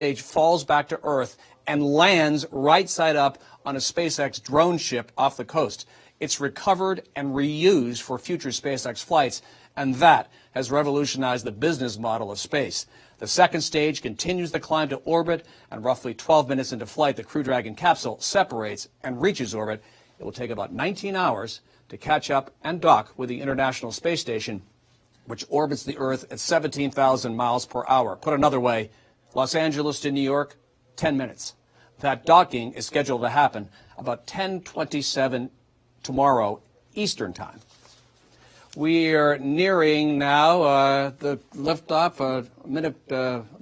stage falls back to Earth and lands right side up on a SpaceX drone ship off the coast. It's recovered and reused for future SpaceX flights, and that has revolutionized the business model of space. The second stage continues the climb to orbit, and roughly 12 minutes into flight, the Crew Dragon capsule separates and reaches orbit. It will take about 19 hours to catch up and dock with the International Space Station, which orbits the Earth at 17,000 miles per hour. Put another way, Los Angeles to New York, 10 minutes. That docking is scheduled to happen about 10:27 tomorrow Eastern Time. We are nearing now the liftoff,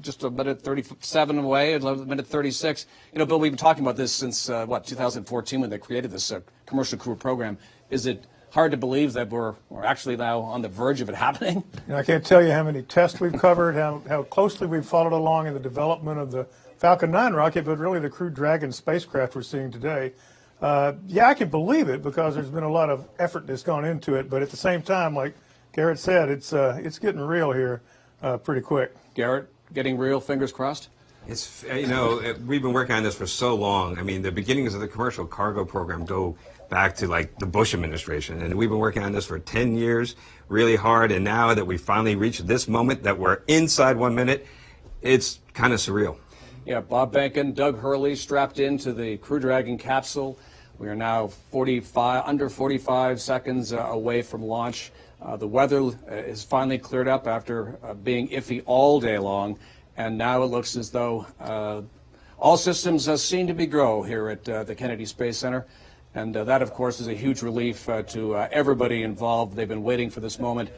just a minute 37 away, a minute 36. You know, Bill, we've been talking about this since, 2014 when they created this commercial crew program. Is it hard to believe that we're actually now on the verge of it happening? You know, I can't tell you how many tests we've covered, how closely we've followed along in the development of the Falcon 9 rocket, but really the Crew Dragon spacecraft we're seeing today. Yeah, I can believe it because there's been a lot of effort that's gone into it, but at the same time, like Garrett said, it's getting real here pretty quick. Garrett, getting real, fingers crossed? It's, we've been working on this for so long. I mean, the beginnings of the commercial cargo program go back to like the Bush administration, and we've been working on this for 10 years, really hard, and now that we finally reached this moment that we're inside 1 minute, it's kind of surreal. Yeah, Bob Behnken, Doug Hurley strapped into the Crew Dragon capsule. We are now under 45 seconds away from launch. The weather is finally cleared up after being iffy all day long, and now it looks as though all systems seem to be go here at the Kennedy Space Center. And that, of course, is a huge relief to everybody involved. They've been waiting for this moment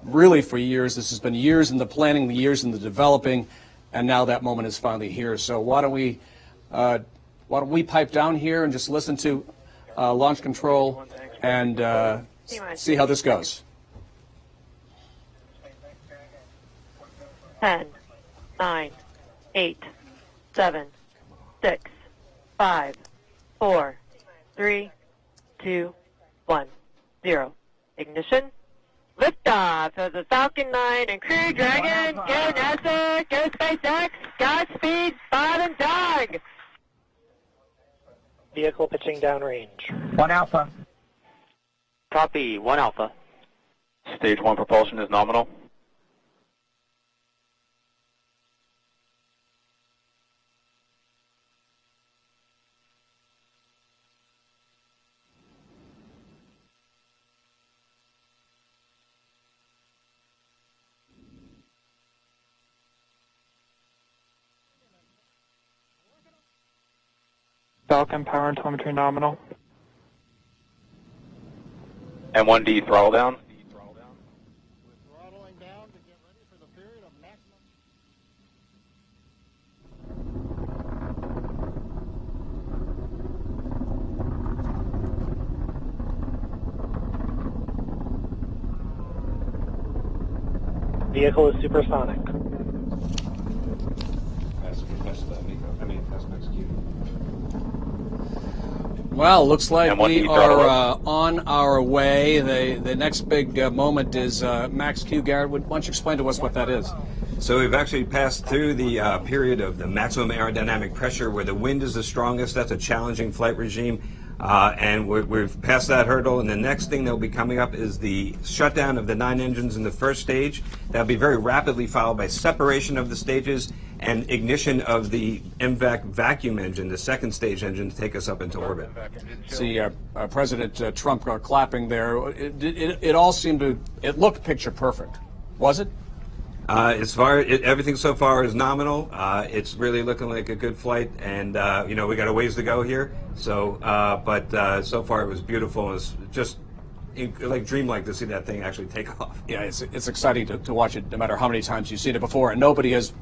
really for years. This has been years in the planning, the years in the developing, and now that moment is finally here. So why don't we pipe down here and just listen to launch control and see how this goes. 10, 9, 8, 7, 6, 5, 4, 3, 2, 1, 0. Ignition. Liftoff of the Falcon 9 and Crew Dragon. Go NASA, go SpaceX, Godspeed, Bob and Doug. Vehicle pitching downrange. 1 Alpha. Copy, 1 Alpha. Stage 1 propulsion is nominal. Falcon power and telemetry nominal. M1D throttle down. Throttling down to get ready for the period of maximum. Vehicle is supersonic. Well, looks like we are on our way. The next big moment is Max Q. Garrett, why don't you explain to us what that is? So we've actually passed through the period of the maximum aerodynamic pressure where the wind is the strongest. That's a challenging flight regime. And we've passed that hurdle, and the next thing that will be coming up is the shutdown of the 9 engines in the first stage. That'll be very rapidly followed by separation of the stages and ignition of the MVAC vacuum engine, the second stage engine, to take us up into orbit. See President Trump clapping there. It all seemed to, it looked picture perfect. Was it? As far everything so far is nominal. It's really looking like a good flight, and we got a ways to go here. So, but so far it was beautiful. It's just like dreamlike to see that thing actually take off. Yeah, it's exciting to watch it, no matter how many times you've seen it before, and nobody has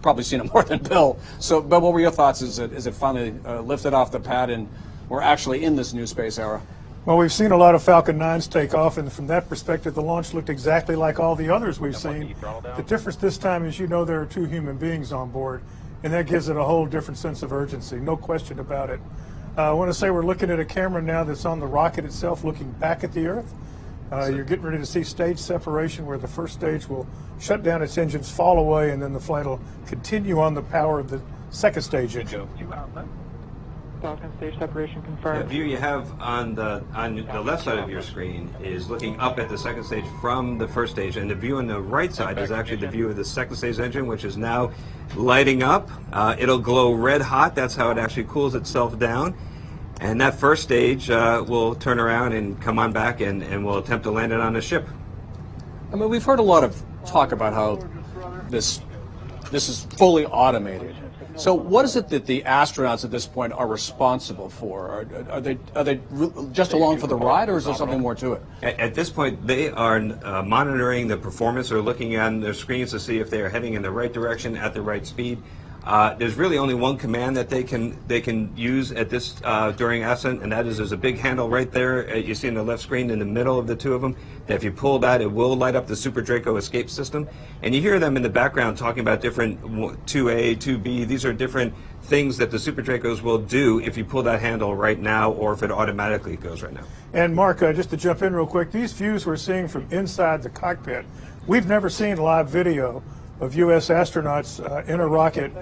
probably seen it more than Bill. So, Bill, what were your thoughts? Is it finally lifted off the pad, and we're actually in this new space era? Well, we've seen a lot of Falcon 9s take off, and from that perspective, the launch looked exactly like all the others we've seen. The difference this time is, there are 2 human beings on board, and that gives it a whole different sense of urgency, no question about it. I want to say we're looking at a camera now that's on the rocket itself, looking back at the Earth. You're getting ready to see stage separation where the first stage will shut down its engines, fall away, and then the flight will continue on the power of the second stage engine. Falcon stage separation The confirmed. view you have on the left side of your screen is looking up at the second stage from the first stage, and the view on the right side is actually the view of the second stage engine, which is now lighting up. It'll glow red hot. That's how it actually cools itself down. And that first stage will turn around and come on back, and we'll attempt to land it on a ship. I mean, we've heard a lot of talk about how this is fully automated. So what is it that the astronauts at this point are responsible for? Are they just along for the ride, or is there something more to it? At this point, they are monitoring the performance or looking on their screens to see if they are heading in the right direction at the right speed. There's really only one command that they can use at this during ascent, and that is there's a big handle right there you see in the left screen in the middle of the two of them. That if you pull that, it will light up the Super Draco escape system, and you hear them in the background talking about different 2A, 2B. These are different things that the Super Dracos will do if you pull that handle right now, or if it automatically goes right now. And Mark, just to jump in real quick, these views we're seeing from inside the cockpit, we've never seen live video of U.S. astronauts in a rocket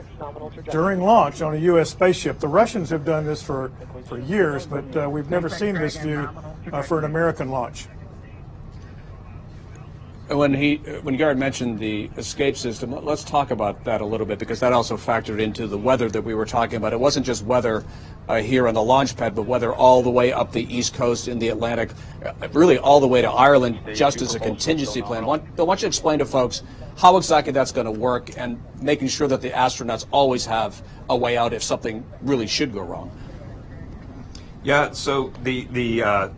during launch on a U.S. spaceship. The Russians have done this for years, but we've never seen this view for an American launch. When Garrett mentioned the escape system, let's talk about that a little bit, because that also factored into the weather that we were talking about. It wasn't just weather here on the launch pad, but weather all the way up the East Coast in the Atlantic, really all the way to Ireland, just as a contingency plan. Why don't you explain to folks how exactly that's going to work, and making sure that the astronauts always have a way out if something really should go wrong? Yeah, so the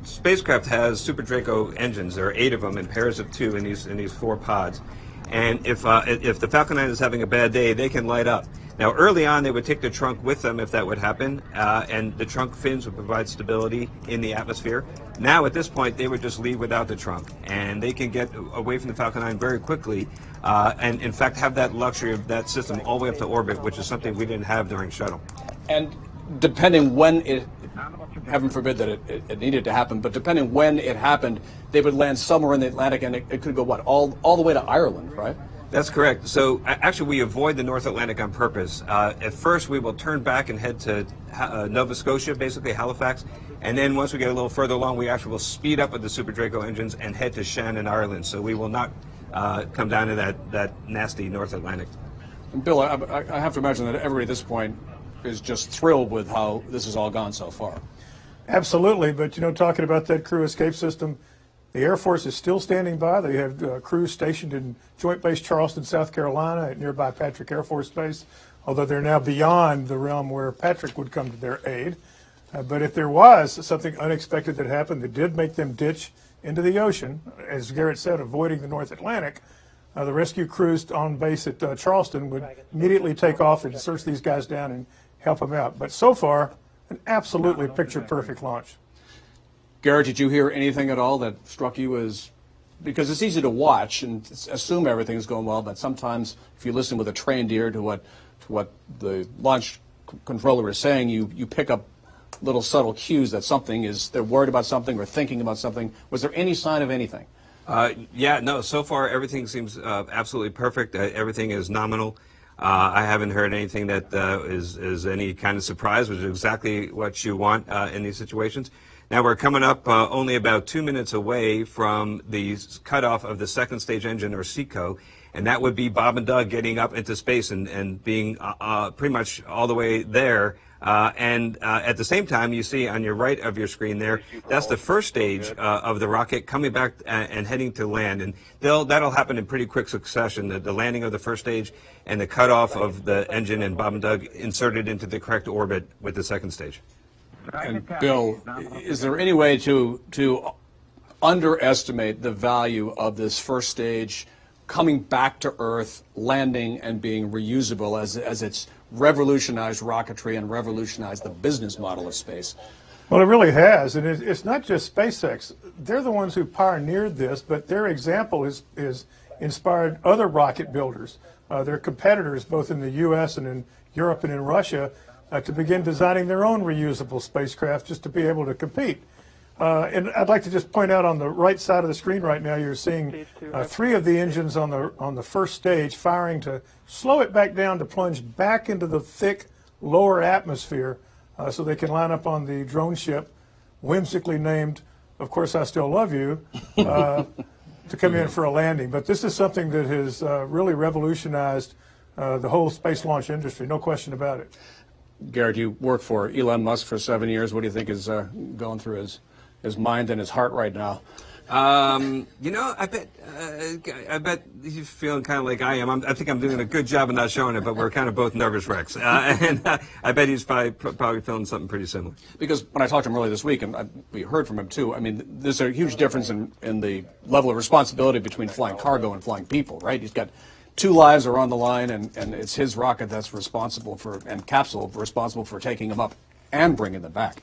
spacecraft has Super Draco engines. There are 8 of them in pairs of 2 in these 4 pods. And if the Falcon 9 is having a bad day, they can light up. Now, early on, they would take the trunk with them if that would happen, and the trunk fins would provide stability in the atmosphere. Now, at this point, they would just leave without the trunk, and they can get away from the Falcon 9 very quickly, and in fact have that luxury of that system all the way up to orbit, which is something we didn't have during shuttle. And depending when it, heaven forbid that it needed to happen, but depending when it happened, they would land somewhere in the Atlantic, and it could go, what, all the way to Ireland, right? That's correct. So actually, we avoid the North Atlantic on purpose. At first, we will turn back and head to Nova Scotia, basically Halifax, and then once we get a little further along, we actually will speed up with the Super Draco engines and head to Shannon, Ireland. So we will not come down to that nasty North Atlantic. And Bill, I have to imagine that everybody at this point is just thrilled with how this has all gone so far. Absolutely, but talking about that crew escape system, the Air Force is still standing by. They have crews stationed in Joint Base Charleston, South Carolina, at nearby Patrick Air Force Base, although they're now beyond the realm where Patrick would come to their aid. But if there was something unexpected that happened that did make them ditch into the ocean, as Garrett said, avoiding the North Atlantic, the rescue crews on base at Charleston would immediately take off and search these guys down and help them out. But so far, an absolutely picture-perfect launch. Garrett, did you hear anything at all that struck you as, because it's easy to watch and assume everything's going well, but sometimes if you listen with a trained ear to what the launch controller is saying, you pick up little subtle cues that they're worried about something or thinking about something. Was there any sign of anything? Yeah, no, so far everything seems absolutely perfect. Everything is nominal. I haven't heard anything that is any kind of surprise, which is exactly what you want in these situations. Now we're coming up only about 2 minutes away from the cutoff of the second stage engine, or SECO, and that would be Bob and Doug getting up into space and being pretty much all the way there. And at the same time, you see on your right of your screen there, that's the first stage of the rocket coming back and heading to land. And that'll happen in pretty quick succession, the landing of the first stage and the cutoff of the engine and Bob and Doug inserted into the correct orbit with the second stage. And Bill, is there any way to underestimate the value of this first stage coming back to Earth, landing, and being reusable as it's revolutionized rocketry and revolutionized the business model of space? Well, it really has, and it's not just SpaceX. They're the ones who pioneered this, but their example is inspired other rocket builders, their competitors both in the U.S. and in Europe and in Russia, to begin designing their own reusable spacecraft just to be able to compete. And I'd like to just point out on the right side of the screen right now, you're seeing 3 of the engines on the first stage firing to slow it back down to plunge back into the thick lower atmosphere so they can line up on the drone ship, whimsically named, Of Course I Still Love You, to come in for a landing. But this is something that has really revolutionized the whole space launch industry, no question about it. Garrett, you worked for Elon Musk for 7 years. What do you think is going through his mind and his heart right now? You know, I bet he's feeling kind of like I am. I think I'm doing a good job of not showing it, but we're kind of both nervous wrecks. And I bet he's probably feeling something pretty similar. Because when I talked to him earlier this week, and we heard from him too, I mean, there's a huge difference in the level of responsibility between flying cargo and flying people, right? He's got 2 lives are on the line, and it's his rocket that's responsible for, and capsule responsible for taking them up and bringing them back.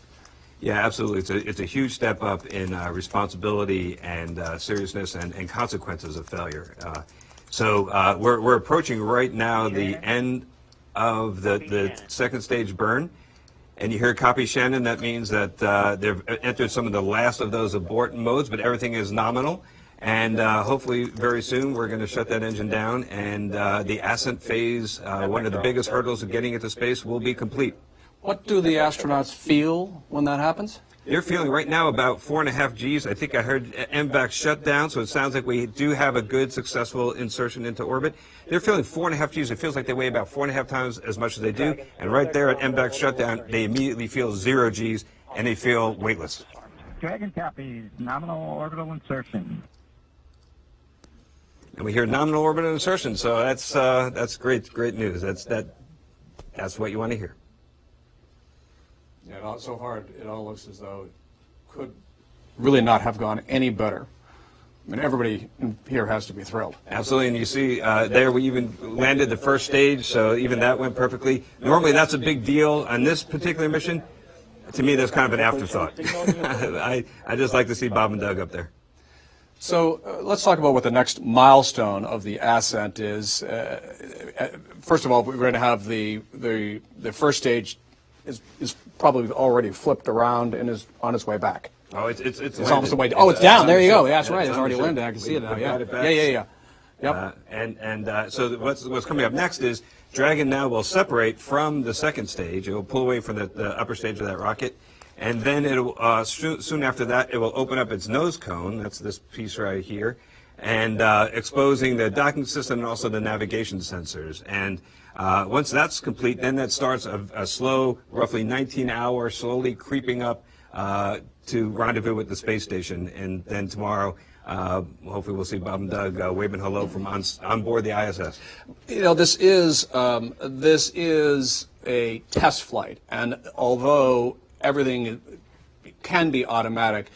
Yeah, absolutely. It's a huge step up in responsibility and seriousness and consequences of failure. So we're approaching right now the end of the second stage burn. And you hear copy Shannon, that means that they've entered some of the last of those abort modes, but everything is nominal. And hopefully very soon we're going to shut that engine down, and the ascent phase, one of the biggest hurdles of getting into space, will be complete. What do the astronauts feel when that happens? They're feeling right now about 4.5 Gs. I think I heard MVAC shut down, so it sounds like we do have a good, successful insertion into orbit. They're feeling 4.5 Gs. It feels like they weigh about 4.5 times as much as they do. And right there at MVAC shutdown, they immediately feel 0 Gs, and they feel weightless. Dragon copies, nominal orbital insertion. And we hear nominal orbital insertion, so that's great news. That's what you want to hear. Yeah, so far it all looks as though it could really not have gone any better. I mean, everybody here has to be thrilled. Absolutely, and you see there we even landed the first stage, so even that went perfectly. Normally that's a big deal on this particular mission. To me, that's kind of an afterthought. I just like to see Bob and Doug up there. So let's talk about what the next milestone of the ascent is. First of all, we're going to have the first stage is probably already flipped around and is on its way back. Oh, it's almost the way. Oh, it's down. There you go. Yeah, that's right. It's already landed. I can see it now. Yeah. Yep. So what's coming up next is Dragon now will separate from the second stage. It will pull away from the upper stage of that rocket, and then it'll soon after that it will open up its nose cone. That's this piece right here, and exposing the docking system and also the navigation sensors. And once that's complete, then that starts a slow, roughly 19-hour, slowly creeping up to rendezvous with the space station. And then tomorrow, hopefully we'll see Bob and Doug waving hello from on board the ISS. You know, this is a test flight, and although everything can be automatic,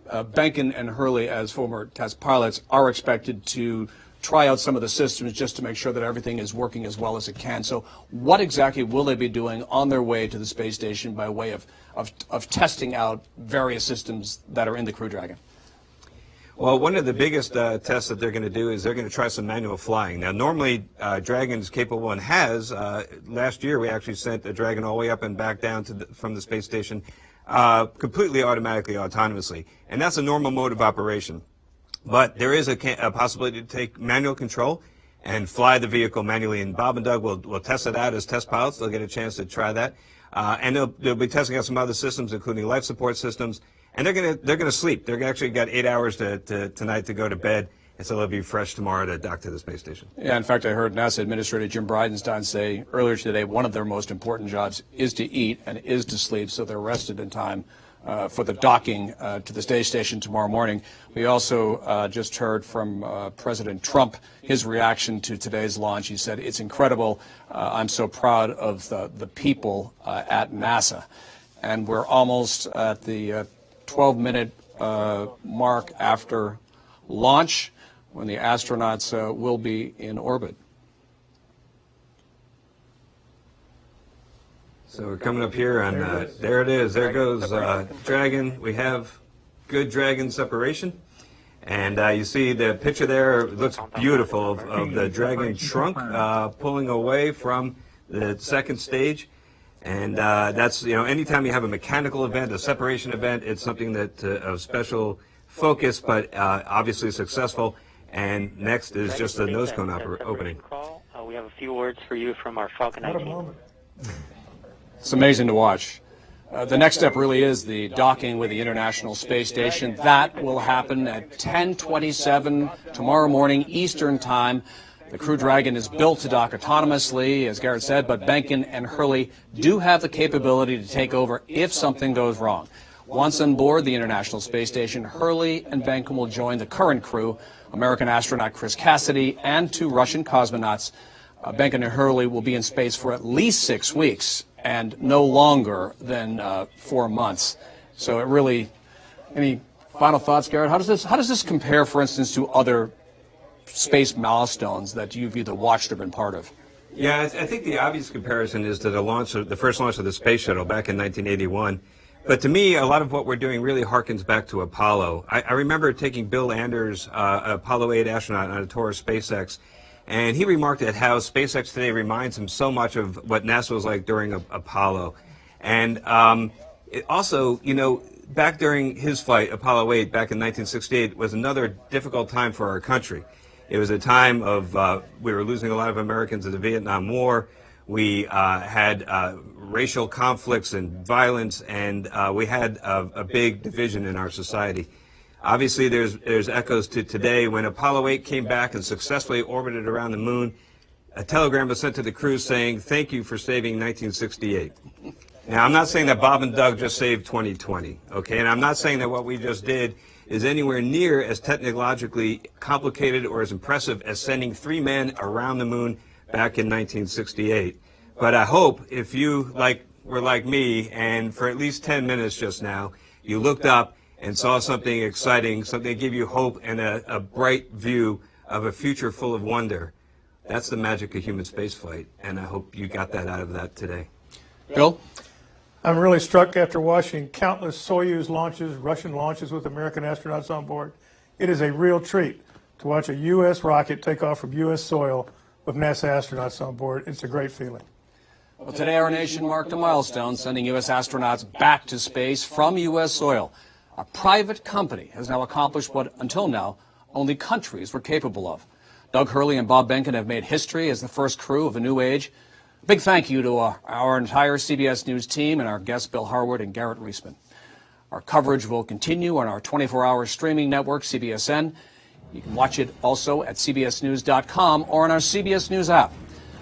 Benken and Hurley, as former test pilots, are expected to try out some of the systems just to make sure that everything is working as well as it can. So what exactly will they be doing on their way to the space station by way of testing out various systems that are in the Crew Dragon? Well, one of the biggest tests that they're going to do is they're going to try some manual flying. Now, normally, Dragon is capable and has. Last year, we actually sent the Dragon all the way up and back down from the space station completely automatically, autonomously. And that's a normal mode of operation. But there is a possibility to take manual control and fly the vehicle manually. And Bob and Doug will test it out as test pilots. They'll get a chance to try that. And they'll be testing out some other systems, including life support systems. And they're gonna sleep. They're actually got 8 hours tonight to go to bed, and so they'll be fresh tomorrow to dock to the space station. Yeah, in fact, I heard NASA Administrator Jim Bridenstine say earlier today one of their most important jobs is to eat and is to sleep, so they're rested in time for the docking to the space station tomorrow morning. We also just heard from President Trump, his reaction to today's launch. He said, "It's incredible. I'm so proud of the people at NASA." And we're almost at the 12-minute mark after launch, when the astronauts will be in orbit. So we're coming up here on, there it is, there goes Dragon. We have good Dragon separation. And you see the picture there, it looks beautiful, of the Dragon trunk pulling away from the second stage. And that's, anytime you have a mechanical event, a separation event, it's something that of special focus, but obviously successful. And next is just the nose cone opening. We have a few words for you from our Falcon 19. It's amazing to watch. The next step really is the docking with the International Space Station. That will happen at 10:27 tomorrow morning Eastern Time. The Crew Dragon is built to dock autonomously, as Garrett said, but Benkin and Hurley do have the capability to take over if something goes wrong. Once on board the International Space Station, Hurley and Benkin will join the current crew, American astronaut Chris Cassidy and 2 Russian cosmonauts. Benkin and Hurley will be in space for at least 6 weeks and no longer than 4 months. So it really, any final thoughts, Garrett? How does this compare, for instance, to other space milestones that you've either watched or been part of? Yeah, I think the obvious comparison is to the first launch of the space shuttle back in 1981. But to me, a lot of what we're doing really harkens back to Apollo. I remember taking Bill Anders, Apollo 8 astronaut, on a tour of SpaceX, and he remarked at how SpaceX today reminds him so much of what NASA was like during Apollo. And it also, back during his flight, Apollo 8, back in 1968, was another difficult time for our country. It was a time of, we were losing a lot of Americans in the Vietnam War. We had racial conflicts and violence, and we had a big division in our society. Obviously, there's echoes to today. When Apollo 8 came back and successfully orbited around the moon, a telegram was sent to the crew saying, "Thank you for saving 1968." Now, I'm not saying that Bob and Doug just saved 2020, okay? And I'm not saying that what we just did is anywhere near as technologically complicated or as impressive as sending 3 men around the moon back in 1968. But I hope if you were like me, and for at least 10 minutes just now, you looked up and saw something exciting, something that gave you hope and a bright view of a future full of wonder. That's the magic of human spaceflight, and I hope you got that out of that today. Bill? I'm really struck after watching countless Soyuz launches, Russian launches with American astronauts on board. It is a real treat to watch a U.S. rocket take off from U.S. soil with NASA astronauts on board. It's a great feeling. Well, today our nation marked a milestone, sending U.S. astronauts back to space from U.S. soil. A private company has now accomplished what, until now, only countries were capable of. Doug Hurley and Bob Benkin have made history as the first crew of a new age. A big thank you to our entire CBS News team and our guests Bill Harwood and Garrett Reisman. Our coverage will continue on our 24-hour streaming network, CBSN. You can watch it also at cbsnews.com or on our CBS News app.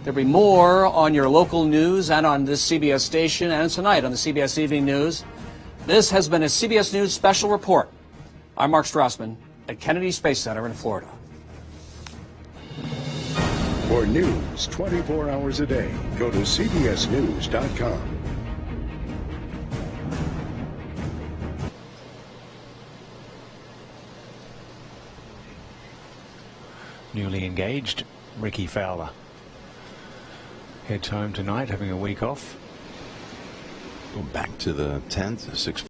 There'll be more on your local news and on this CBS station and tonight on the CBS Evening News. This has been a CBS News special report. I'm Mark Strassman at Kennedy Space Center in Florida. For news 24 hours a day, go to cbsnews.com. Newly engaged, Ricky Fowler heads home tonight, having a week off. Back to the 10th, 6